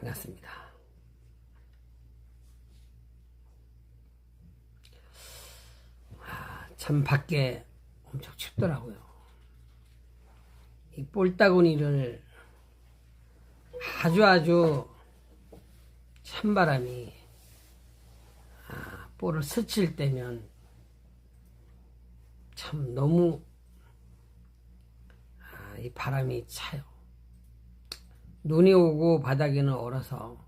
반갑습니다. 참 밖에 엄청 춥더라고요. 이 볼따구니를 아주 찬바람이 볼을 스칠 때면 참 너무 이 바람이 차요. 눈이 오고 바닥에는 얼어서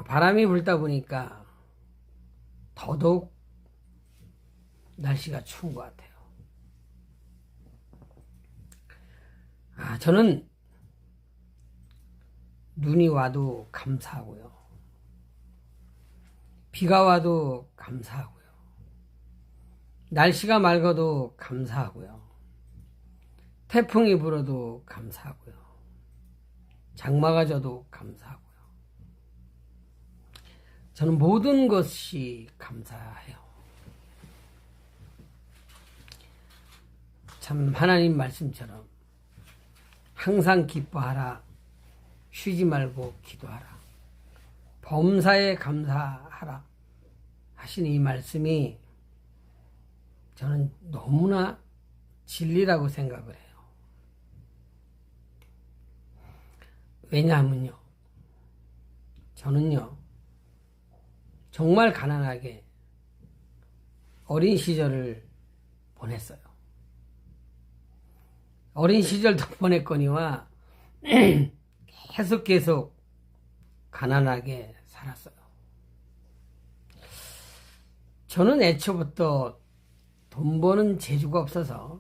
바람이 불다 보니까 더더욱 날씨가 추운 것 같아요. 저는 눈이 와도 감사하고요. 비가 와도 감사하고요. 날씨가 맑아도 감사하고요. 태풍이 불어도 감사하고요. 장마가 져도 감사하고요. 저는 모든 것이 감사해요. 참 하나님 말씀처럼 항상 기뻐하라, 쉬지 말고 기도하라, 범사에 감사하라 하시는 이 말씀이 저는 너무나 진리라고 생각을 해요. 왜냐하면요, 저는요 정말 가난하게 어린 시절을 보냈어요. 어린 시절도 보냈거니와 계속 가난하게 살았어요. 저는 애초부터 돈 버는 재주가 없어서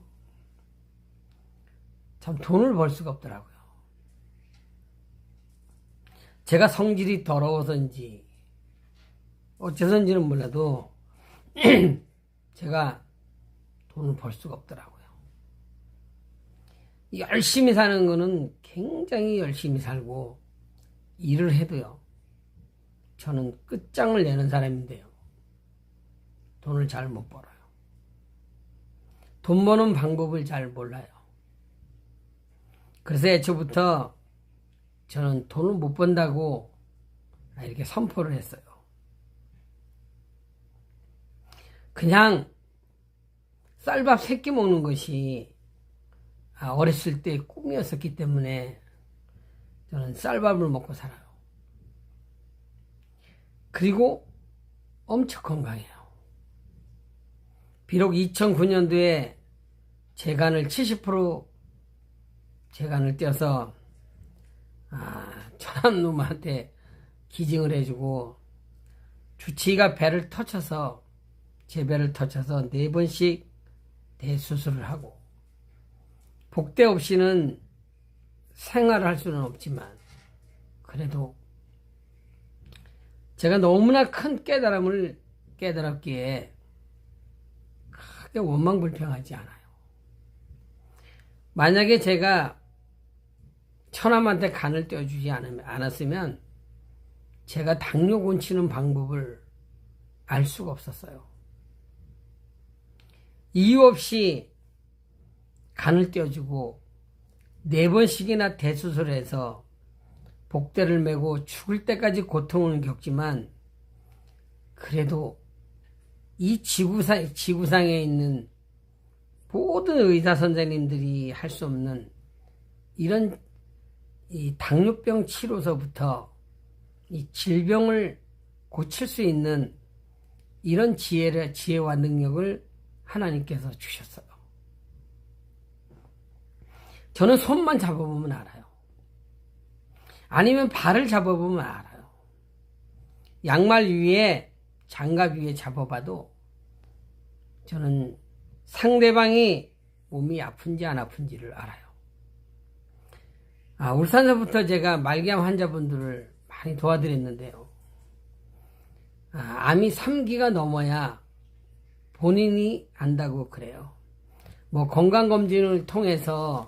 참 돈을 벌 수가 없더라고요. 제가 성질이 더러워서인지 어째서인지는 몰라도 제가 돈을 벌 수가 없더라고요. 열심히 사는 거는 굉장히 열심히 살고 일을 해도요, 저는 끝장을 내는 사람인데요, 돈을 잘 못 벌어요. 돈 버는 방법을 잘 몰라요. 그래서 애초부터 저는 돈을 못 번다고 이렇게 선포를 했어요. 그냥 쌀밥 3끼 먹는 것이 어렸을 때 꿈이었었기 때문에 저는 쌀밥을 먹고 살아요. 그리고 엄청 건강해요. 비록 2009년도에 제간을 70% 제간을 떼어서 전암놈한테 기증을 해주고 주치의가 배를 터쳐서 제 배를 터쳐서 4번씩 대수술을 하고 복대 없이는 생활을 할 수는 없지만 그래도 제가 너무나 큰 깨달음을 깨달았기에 크게 원망불평하지 않아요. 만약에 제가 처남한테 간을 떼어주지 않았으면 제가 당뇨 고치는 방법을 알 수가 없었어요. 이유 없이 간을 떼어주고 4번씩이나 대수술해서 복대를 메고 죽을 때까지 고통을 겪지만 그래도 이 지구상에 있는 모든 의사 선생님들이 할 수 없는 이런 이 당뇨병 치료서부터 이 질병을 고칠 수 있는 이런 지혜와 능력을 하나님께서 주셨어요. 저는 손만 잡아보면 알아요. 아니면 발을 잡아보면 알아요. 양말 위에 장갑 위에 잡아봐도 저는 상대방이 몸이 아픈지 안 아픈지를 알아요. 울산서부터 제가 말기암 환자분들을 많이 도와드렸는데요. 암이 3기가 넘어야 본인이 안다고 그래요. 뭐 건강검진을 통해서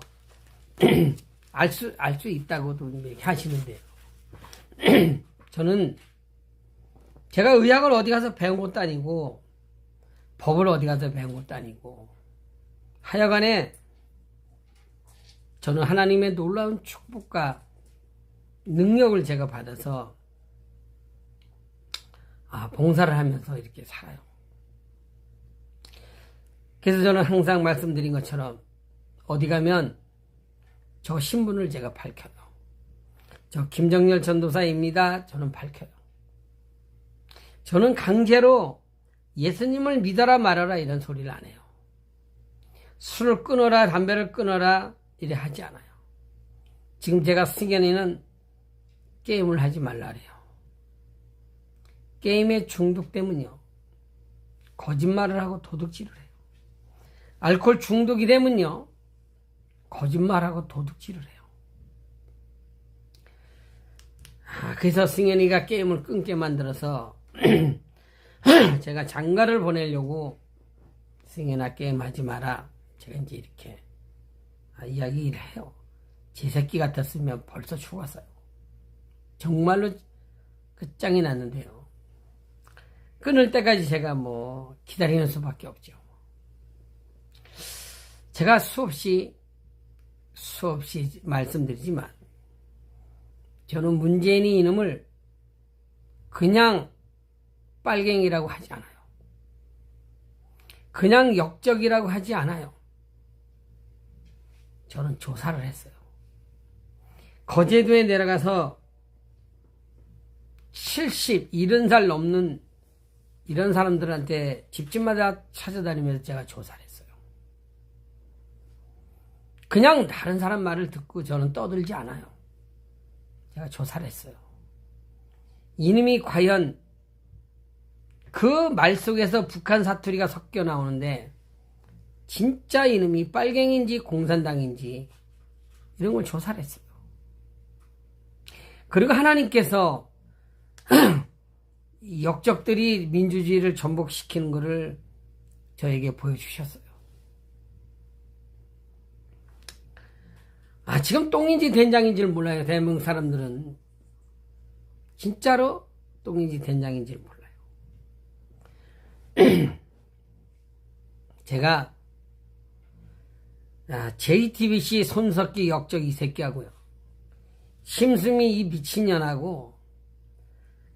알 수 있다고도 이렇게 하시는데요. 저는 제가 의학을 어디 가서 배운 것도 아니고 법을 어디 가서 배운 것도 아니고 하여간에 저는 하나님의 놀라운 축복과 능력을 제가 받아서 봉사를 하면서 이렇게 살아요. 그래서 저는 항상 말씀드린 것처럼 어디 가면 저 신분을 제가 밝혀요. 저 김정열 전도사입니다. 저는 밝혀요. 저는 강제로 예수님을 믿어라 말아라 이런 소리를 안 해요. 술을 끊어라 담배를 끊어라 이래 하지 않아요. 지금 제가 승현이는 게임을 하지 말라 그래요. 게임에 중독되면요 거짓말을 하고 도둑질을 해요. 알코올 중독이 되면요 거짓말하고 도둑질을 해요. 그래서 승현이가 게임을 끊게 만들어서 제가 장가를 보내려고 승현아 게임하지 마라 제가 이제 이렇게 이야기를 해요. 제 새끼 같았으면 벌써 죽었어요. 정말로 끝장이 났는데요. 끊을 때까지 제가 뭐 기다리는 수밖에 없죠. 제가 수없이 말씀드리지만 저는 문재인이 이놈을 그냥 빨갱이라고 하지 않아요. 그냥 역적이라고 하지 않아요. 저는 조사를 했어요. 거제도에 내려가서 70살 넘는 이런 사람들한테 집집마다 찾아다니면서 제가 조사를 했어요. 그냥 다른 사람 말을 듣고 저는 떠들지 않아요. 제가 조사를 했어요. 이놈이 과연 그 말 속에서 북한 사투리가 섞여 나오는데 진짜 이놈이 빨갱인지 공산당인지 이런 걸 조사를 했어요. 그리고 하나님께서 역적들이 민주주의를 전복시키는 것을 저에게 보여주셨어요. 지금 똥인지 된장인지를 몰라요. 대한민국 사람들은 진짜로 똥인지 된장인지를 몰라요. 제가 JTBC 손석기 역적 이 새끼하고요. 심수미 이 미친년하고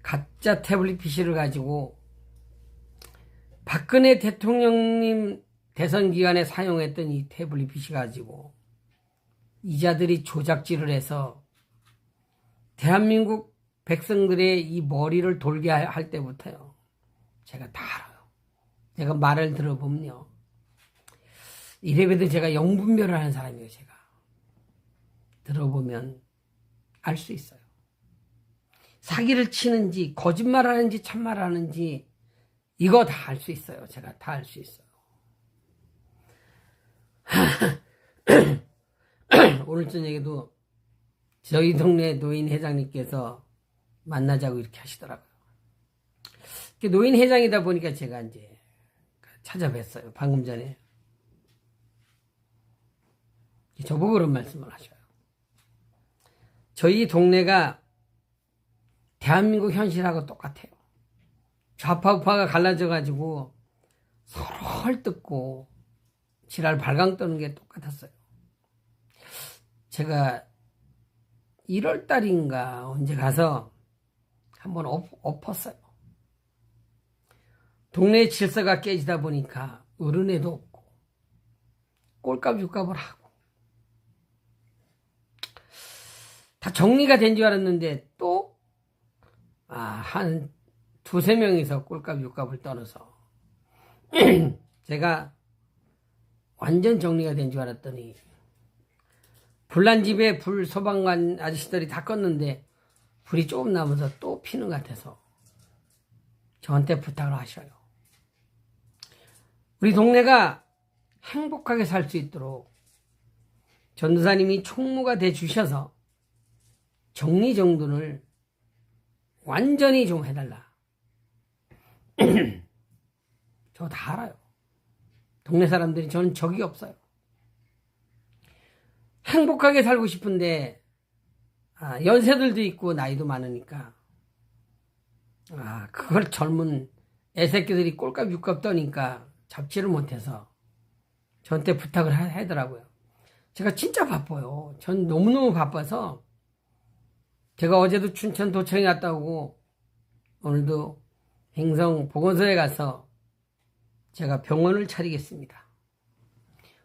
가짜 태블릿 PC를 가지고 박근혜 대통령님 대선 기간에 사용했던 이 태블릿 PC 가지고 이자들이 조작질을 해서 대한민국 백성들의 이 머리를 돌게 할 때부터요. 제가 다 알아요. 제가 말을 들어보면요. 이래봬도 제가 영분별을 하는 사람이에요. 제가. 들어보면 알 수 있어요. 사기를 치는지 거짓말을 하는지 참말을 하는지 이거 다 알 수 있어요. 제가 다 알 수 있어요. 오늘 저녁에도 저희 동네 노인 회장님께서 만나자고 이렇게 하시더라고요. 노인 회장이다 보니까 제가 이제 찾아뵀어요. 방금 전에. 저보고 그런 말씀을 하셔요. 저희 동네가 대한민국 현실하고 똑같아요. 좌파 우파가 갈라져가지고 서로 헐뜯고 지랄 발광 떠는 게 똑같았어요. 제가 1월달인가 언제 가서 한번 엎었어요. 동네 질서가 깨지다 보니까 어른애도 없고 꼴값 육값을 하고 다 정리가 된 줄 알았는데 또 한 두세 명이서 꼴값 육값을 떨어서 제가 완전 정리가 된 줄 알았더니 불난 집에 불 소방관 아저씨들이 다 껐는데 불이 조금 남아서 또 피는 것 같아서 저한테 부탁을 하셔요. 우리 동네가 행복하게 살 수 있도록 전도사님이 총무가 돼 주셔서 정리정돈을 완전히 좀 해달라. 저 다 알아요. 동네 사람들이 저는 적이 없어요. 행복하게 살고 싶은데 연세들도 있고 나이도 많으니까 그걸 젊은 애새끼들이 꼴값 육값 떠니까 잡지를 못해서 저한테 부탁을 하더라고요. 제가 진짜 바빠요. 전 너무너무 바빠서 제가 어제도 춘천 도청에 갔다 오고 오늘도 행성 보건소에 가서 제가 병원을 차리겠습니다.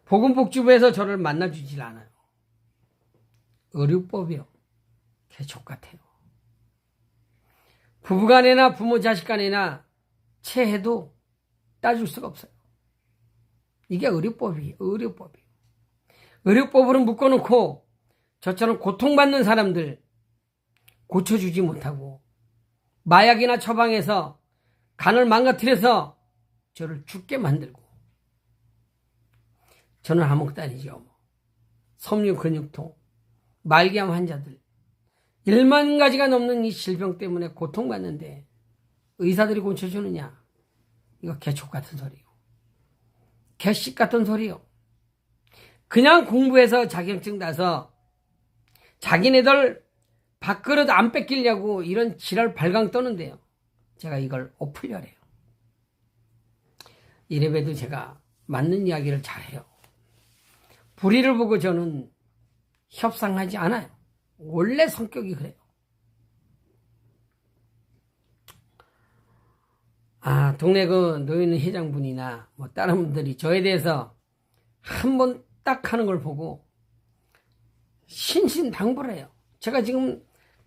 보건복지부에서 저를 만나주질 않아요. 의료법이요. 개족 같아요. 부부간이나 부모 자식간이나 체해도 따줄 수가 없어요. 이게 의료법이에요. 의료법이에요. 의료법으로 묶어놓고 저처럼 고통받는 사람들 고쳐주지 못하고 마약이나 처방해서 간을 망가뜨려서 저를 죽게 만들고 저는 아무것도 아니죠. 섬유 근육통, 말기암 환자들 1만 가지가 넘는 이 질병 때문에 고통받는데 의사들이 고쳐주느냐? 이거 개촉 같은 소리요. 개씩 같은 소리요. 그냥 공부해서 자격증 따서 자기네들 밥그릇 안 뺏기려고 이런 지랄 발광 떠는데요. 제가 이걸 엎으려래요. 이래봬도 제가 맞는 이야기를 잘해요. 불의를 보고 저는 협상하지 않아요. 원래 성격이 그래요. 동네 그 노인 회장분이나 뭐 다른 분들이 저에 대해서 한 번 딱 하는 걸 보고 신신당부를 해요. 제가 지금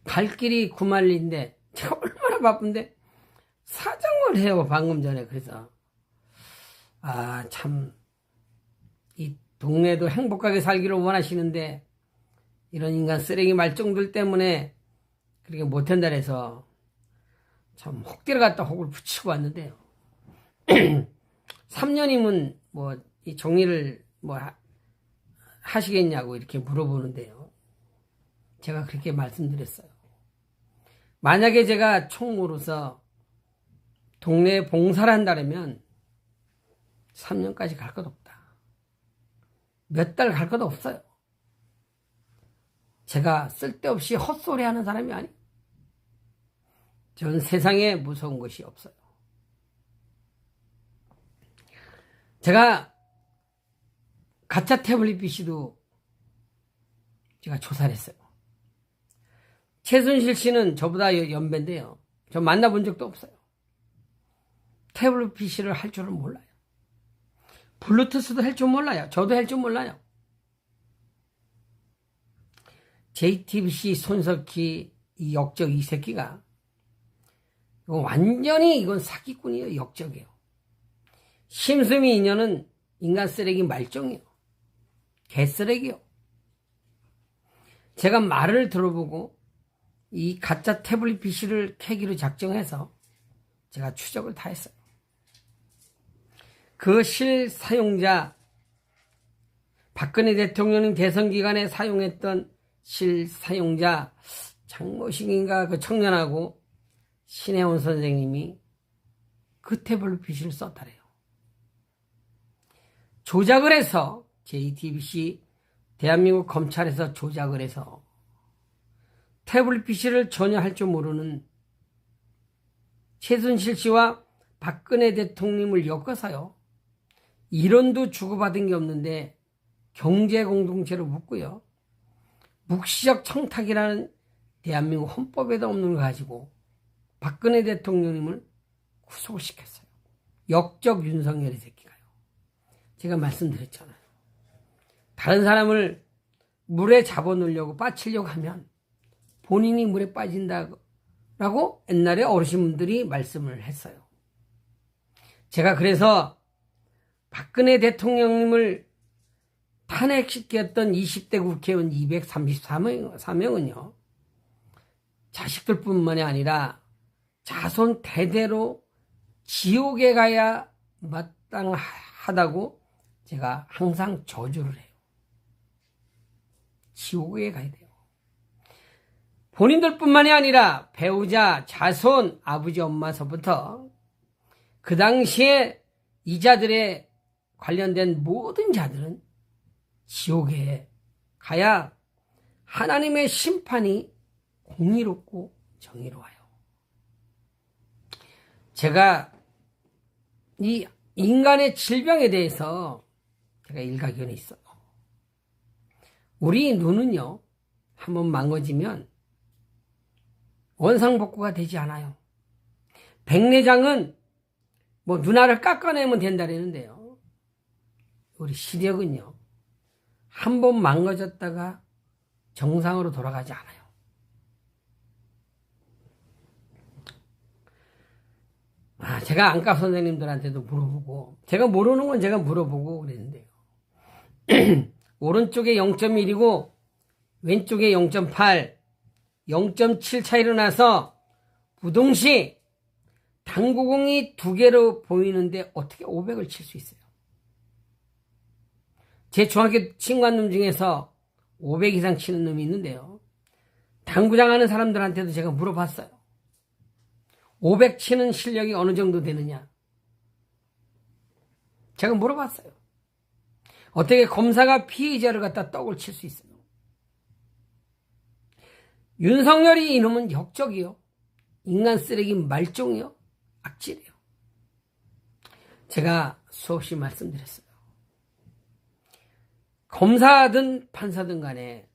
갈 길이 9만리인데 제가 얼마나 바쁜데 사정을 해요. 방금 전에. 그래서 참 이 동네도 행복하게 살기를 원하시는데 이런 인간 쓰레기 말종들 때문에 그렇게 못한다 해서 참 혹 들어갔다 혹을 붙이고 왔는데요. 3년이면 뭐 이 정리를 뭐 하시겠냐고 이렇게 물어보는데요. 제가 그렇게 말씀드렸어요. 만약에 제가 총무로서 동네에 봉사를 한다면 3년까지 갈 것 없다. 몇 달 갈 것 없어요. 제가 쓸데없이 헛소리 하는 사람이 아니. 전 세상에 무서운 것이 없어요. 제가 가짜 태블릿 PC도 제가 조사를 했어요. 최순실 씨는 저보다 연배인데요. 저 만나본 적도 없어요. 태블릿 PC를 할 줄은 몰라요. 블루투스도 할 줄 몰라요. 저도 할 줄 몰라요. JTBC 손석희 이 역적 이 새끼가 이건 완전히 이건 사기꾼이에요. 역적이에요. 심수미 인연은 인간 쓰레기 말종이에요. 개쓰레기요. 제가 말을 들어보고 이 가짜 태블릿 PC를 캐기로 작정해서 제가 추적을 다 했어요. 그 실사용자 박근혜 대통령님 대선 기간에 사용했던 실사용자 장모식인가 그 청년하고 신혜원 선생님이 그 태블릿 PC를 썼다래요. 조작을 해서 JTBC 대한민국 검찰에서 조작을 해서 태블릿 PC를 전혀 할 줄 모르는 최순실 씨와 박근혜 대통령님을 엮어서요. 이론도 주고받은 게 없는데 경제공동체로 묶고요. 묵시적 청탁이라는 대한민국 헌법에도 없는 걸 가지고 박근혜 대통령님을 구속을 시켰어요. 역적 윤석열의 새끼가요. 제가 말씀드렸잖아요. 다른 사람을 물에 잡아놓으려고 빠치려고 하면 본인이 물에 빠진다라고 옛날에 어르신분들이 말씀을 했어요. 제가 그래서 박근혜 대통령님을 탄핵시켰던 20대 국회의원 234명은요. 자식들뿐만이 아니라 자손 대대로 지옥에 가야 마땅하다고 제가 항상 저주를 해요. 지옥에 가야 돼요. 본인들뿐만이 아니라 배우자, 자손, 아버지, 엄마서부터 그 당시에 이자들에 관련된 모든 자들은 지옥에 가야 하나님의 심판이 공의롭고 정의로워요. 제가 이 인간의 질병에 대해서 제가 일가견이 있어요. 우리 눈은요, 한번 망가지면 원상복구가 되지 않아요. 백내장은 뭐 누나를 깎아내면 된다는데요. 우리 시력은요. 한 번 망가졌다가 정상으로 돌아가지 않아요. 제가 안과 선생님들한테도 물어보고, 제가 모르는 건 제가 물어보고 그랬는데요. 오른쪽에 0.1이고 왼쪽에 0.8, 0.7 차이로 나서 부동시 당구공이 두 개로 보이는데 어떻게 500을 칠 수 있어요? 제 중학교 친구한 놈 중에서 500 이상 치는 놈이 있는데요. 당구장 하는 사람들한테도 제가 물어봤어요. 500 치는 실력이 어느 정도 되느냐? 제가 물어봤어요. 어떻게 검사가 피의자를 갖다 떡을 칠 수 있어요? 윤석열이 이놈은 역적이요. 인간 쓰레기 말종이요. 악질이요. 제가 수없이 말씀드렸어요. 검사든 판사든 간에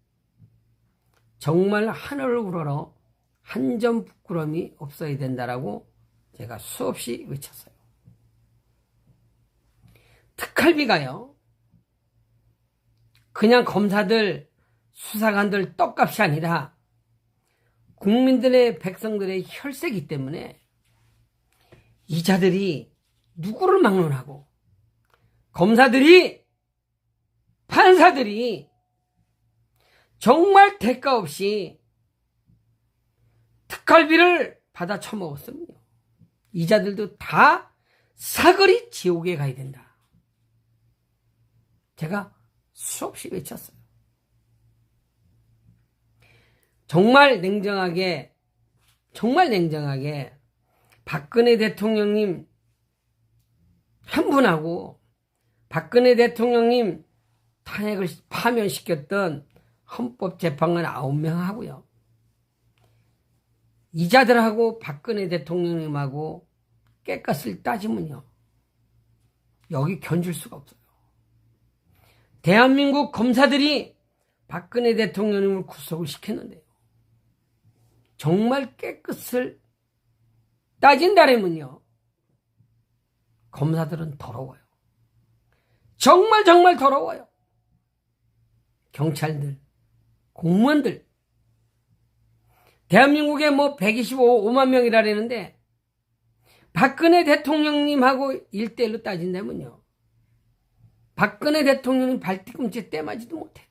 정말 하늘을 우러러 한 점 부끄러움이 없어야 된다라고 제가 수없이 외쳤어요. 특활비가요. 그냥 검사들, 수사관들 떡값이 아니라 국민들의 백성들의 혈세이기 때문에 이 자들이 누구를 막론하고 검사들이 판사들이 정말 대가 없이 특활비를 받아 처먹었으며 이 자들도 다 사거리 지옥에 가야 된다. 제가 수없이 외쳤어요. 정말 냉정하게 박근혜 대통령님 한 분하고 박근혜 대통령님 탄핵을 파면시켰던 헌법재판관 9명 하고요. 이자들하고 박근혜 대통령님하고 깨끗을 따지면요. 여기 견줄 수가 없어요. 대한민국 검사들이 박근혜 대통령님을 구속을 시켰는데요. 정말 깨끗을 따진다면요. 검사들은 더러워요. 정말 더러워요. 경찰들, 공무원들. 대한민국에 125만 명이라는데 박근혜 대통령님하고 1대1로 따진다면요. 박근혜 대통령님 발뒤꿈치에 떼맞지도 못해요.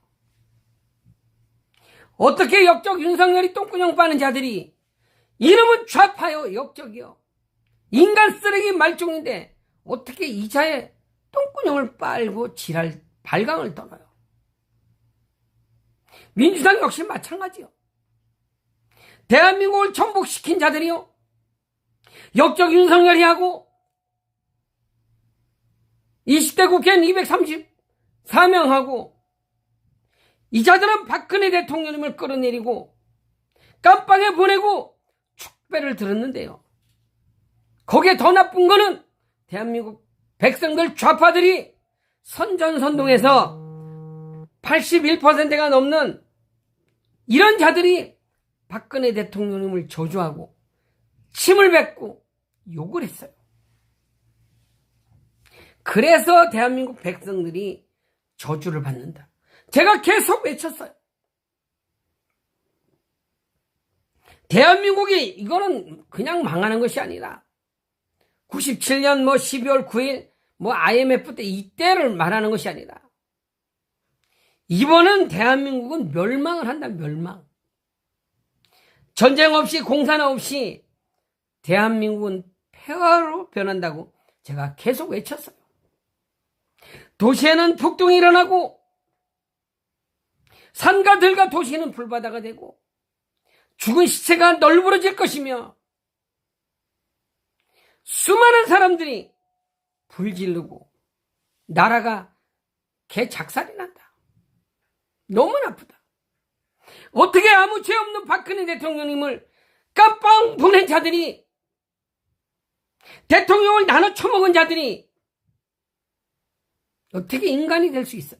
어떻게 역적 윤석열이 똥구녕 빠는 자들이 이름은 좌파요, 역적이요. 인간 쓰레기 말종인데 어떻게 이자에 똥구녕을 빨고 지랄 발광을 떠나요. 민주당 역시 마찬가지요. 대한민국을 전복시킨 자들이요. 역적 윤석열이 하고 20대 국회의원 234명하고 이 자들은 박근혜 대통령님을 끌어내리고 깜빵에 보내고 축배를 들었는데요. 거기에 더 나쁜 거는 대한민국 백성들 좌파들이 선전선동해서 81%가 넘는 이런 자들이 박근혜 대통령님을 저주하고 침을 뱉고 욕을 했어요. 그래서 대한민국 백성들이 저주를 받는다. 제가 계속 외쳤어요. 대한민국이 이거는 그냥 망하는 것이 아니라 97년 12월 9일 IMF 때 이때를 말하는 것이 아니라 이번은 대한민국은 멸망을 한다. 멸망. 전쟁 없이 공산화 없이 대한민국은 폐허로 변한다고 제가 계속 외쳤어요. 도시에는 폭동이 일어나고 산과 들과 도시는 불바다가 되고 죽은 시체가 널브러질 것이며 수많은 사람들이 불지르고 나라가 개작살이 난다. 너무 나쁘다. 어떻게 아무 죄 없는 박근혜 대통령님을 깜빵 보낸 자들이, 대통령을 나눠 처먹은 자들이 어떻게 인간이 될 수 있어?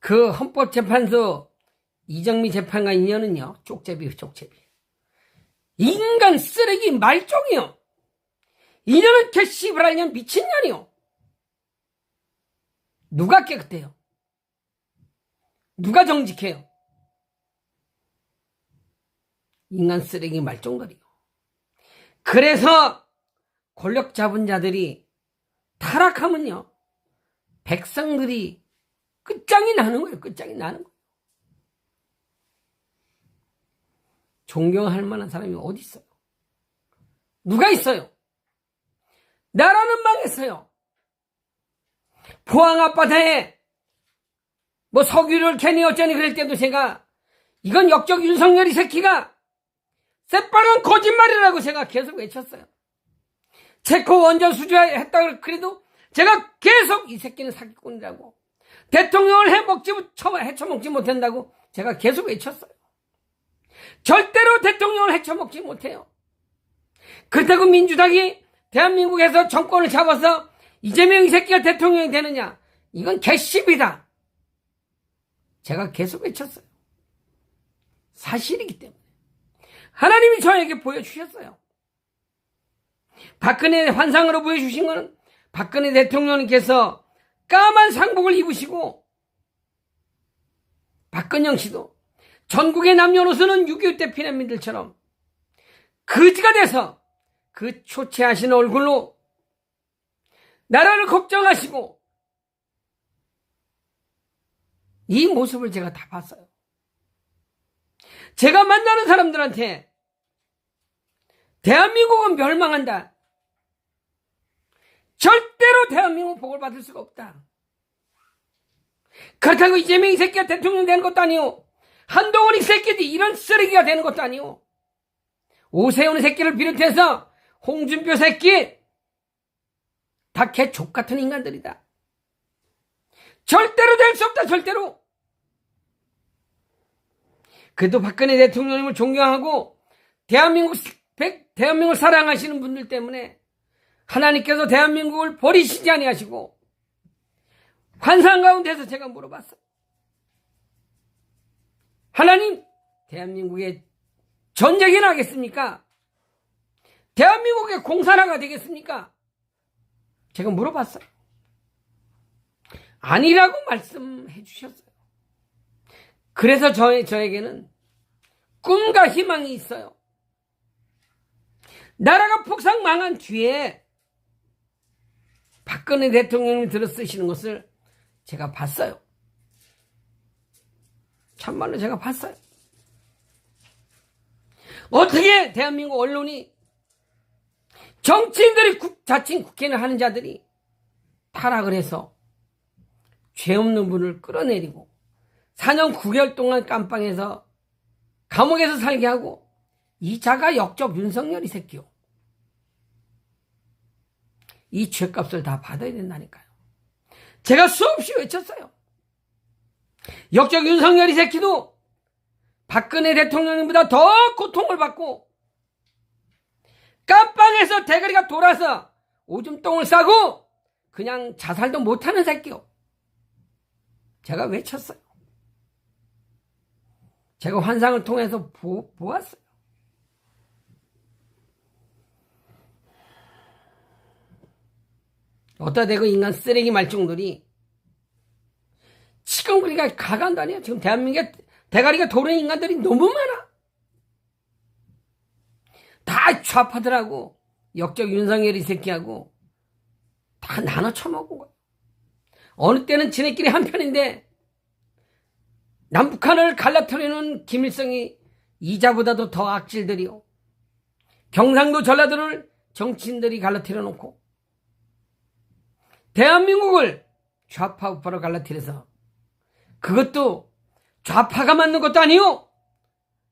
그 헌법재판소 이정미 재판관 인연은요, 쪽제비. 인간 쓰레기 말종이요. 인연은 개씨부랄 년 미친년이요. 누가 깨끗해요? 누가 정직해요? 인간 쓰레기 말종들이요. 그래서 권력 잡은 자들이 타락하면요, 백성들이 끝장이 나는 거예요. 존경할 만한 사람이 어디 있어요? 누가 있어요? 나라는 망했어요. 포항 앞바다에 뭐 석유를 캐니 어쩌니 그럴 때도 제가 이건 역적 윤석열이 새끼가 새빨간 거짓말이라고 제가 계속 외쳤어요. 체코 원전 수주했다고 그래도 제가 계속 이 새끼는 사기꾼이라고, 대통령을 헤쳐먹지 못한다고 제가 계속 외쳤어요. 절대로 대통령을 헤쳐먹지 못해요. 그렇다고 민주당이 대한민국에서 정권을 잡아서 이재명 이 새끼가 대통령이 되느냐, 이건 개씹이다. 제가 계속 외쳤어요. 사실이기 때문에 하나님이 저에게 보여주셨어요. 박근혜 환상으로 보여주신 것은 박근혜 대통령님께서 까만 상복을 입으시고, 박근영 씨도 전국의 남녀노소는 6.25 때 피난민들처럼 거지가 돼서 그 초췌하신 얼굴로 나라를 걱정하시고, 이 모습을 제가 다 봤어요. 제가 만나는 사람들한테 대한민국은 멸망한다, 절대로 대한민국 복을 받을 수가 없다, 그렇다고 이재명 이 새끼가 대통령 되는 것도 아니오, 한동훈 이 새끼들이 이런 쓰레기가 되는 것도 아니오, 오세훈 새끼를 비롯해서 홍준표 새끼 다 개족 같은 인간들이다. 절대로 될 수 없다, 절대로. 그래도 박근혜 대통령님을 존경하고 대한민국을 사랑하시는 분들 때문에 하나님께서 대한민국을 버리시지 아니하시고, 환상 가운데서 제가 물어봤어요. 하나님, 대한민국에 전쟁이 나겠습니까? 대한민국의 공산화가 되겠습니까? 제가 물어봤어요. 아니라고 말씀해 주셨어요. 그래서 저에게는 꿈과 희망이 있어요. 나라가 폭삭 망한 뒤에 박근혜 대통령이 들어 쓰시는 것을 제가 봤어요. 참말로 제가 봤어요. 어떻게 대한민국 언론이, 정치인들이 자칭 국회의원 하는 자들이 타락을 해서 죄 없는 분을 끌어내리고 4년 9개월 동안 깜빵에서 감옥에서 살게 하고, 이 자가 역적 윤석열 이 새끼요. 이 죄값을 다 받아야 된다니까요. 제가 수없이 외쳤어요. 역적 윤석열 이 새끼도 박근혜 대통령보다 더 고통을 받고 깜빵에서 대가리가 돌아서 오줌 똥을 싸고 그냥 자살도 못하는 새끼요. 제가 외쳤어요. 제가 환상을 통해서 보았어요. 어디다 대고 인간 쓰레기 말종들이 지금 그러니까 가간도 아니야. 지금 대한민국에 대가리가 도는 인간들이 너무 많아. 다 좌파들하고 역적 윤석열 이 새끼하고 다 나눠 처먹은 거야. 어느 때는 지네끼리 한편인데 남북한을 갈라뜨리는 김일성이 이자보다도 더 악질들이요. 경상도 전라도를 정치인들이 갈라뜨려 놓고 대한민국을 좌파 우파로 갈라뜨려서, 그것도 좌파가 맞는 것도 아니요,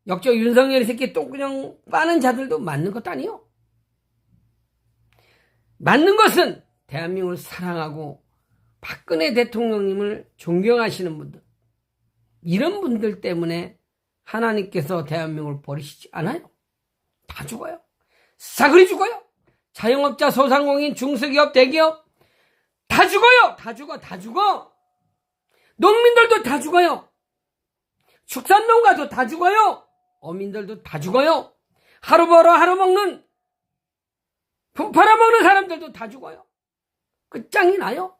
역적 윤석열 이 새끼 똥구녕 빠는 자들도 맞는 것도 아니요. 맞는 것은 대한민국을 사랑하고 박근혜 대통령님을 존경하시는 분들, 이런 분들 때문에 하나님께서 대한민국을 버리시지 않아요. 다 죽어요. 싸그리 죽어요. 자영업자, 소상공인, 중소기업, 대기업 다 죽어요. 다 죽어. 농민들도 다 죽어요. 축산농가도 다 죽어요. 어민들도 다 죽어요. 하루 벌어 하루 먹는, 품 팔아먹는 사람들도 다 죽어요. 끝장이 나요.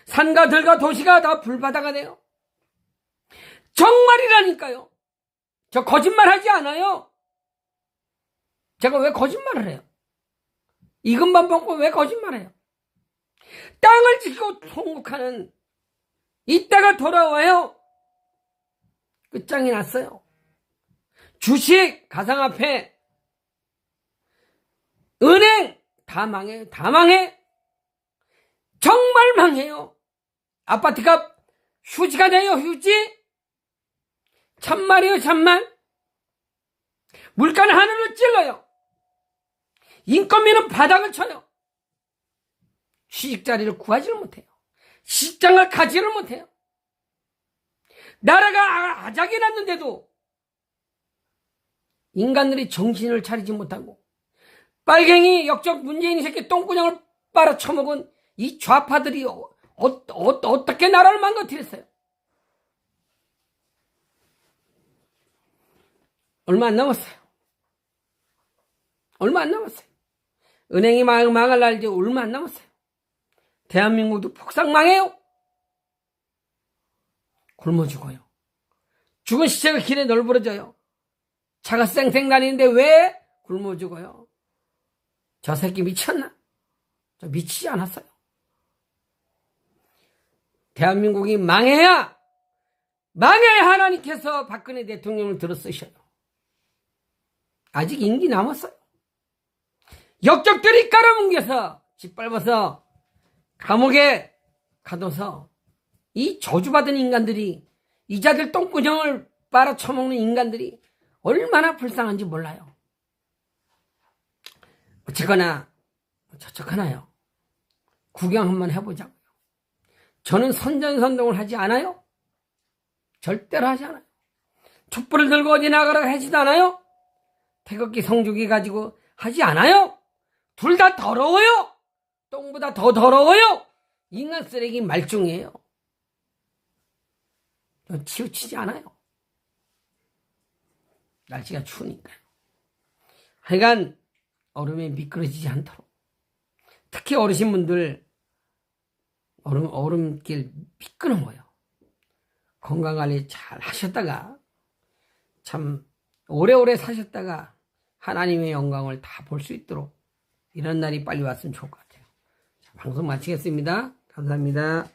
산과 들과 도시가 다 불바다가 돼요. 정말이라니까요. 저 거짓말 하지 않아요. 제가 왜 거짓말을 해요? 이것만 먹고 왜 거짓말해요? 땅을 지키고 통곡하는 이때가 돌아와요. 끝장이 났어요. 주식, 가상화폐, 은행 다 망해요. 다 망해. 정말 망해요. 아파트값 휴지가 돼요. 휴지. 참말이에요. 참말. 물가는 하늘을 찔러요. 인건비는 바닥을 쳐요. 취직자리를 구하지를 못해요. 시장을 가지를 못해요. 나라가 아작이 났는데도 인간들이 정신을 차리지 못하고 빨갱이 역적 문재인이 새끼 똥구녕을 빨아쳐먹은 이 좌파들이 어떻게 나라를 망가뜨렸어요? 얼마 안 남았어요. 얼마 안 남았어요. 은행이 망할 날 이제 얼마 안 남았어요. 대한민국도 폭삭 망해요. 굶어 죽어요. 죽은 시체가 길에 널브러져요. 차가 쌩쌩 다니는데 왜 굶어 죽어요? 저 새끼 미쳤나? 저 미치지 않았어요. 대한민국이 망해야 하나님께서 박근혜 대통령을 들어쓰셔요. 아직 임기 남았어요. 역적들이 깔아뭉개서 짓밟아서 감옥에 가둬서 이 저주받은 인간들이, 이자들 똥구녕을 빨아쳐먹는 인간들이 얼마나 불쌍한지 몰라요. 어쨌거나 저척하나요? 구경 한번 해보자고요. 저는 선전선동을 하지 않아요. 절대로 하지 않아요. 촛불을 들고 어디 나가라고 하지도 않아요. 태극기 성주기 가지고 하지 않아요. 둘 다 더러워요. 똥보다 더 더러워요. 인간 쓰레기 말종이에요. 치우치지 않아요. 날씨가 추우니까요. 하여간 얼음에 미끄러지지 않도록, 특히 어르신분들 얼음길 미끄러워요. 건강관리 잘 하셨다가 참 오래오래 사셨다가 하나님의 영광을 다 볼 수 있도록 이런 날이 빨리 왔으면 좋을 것 같아요. 자, 방송 마치겠습니다. 감사합니다.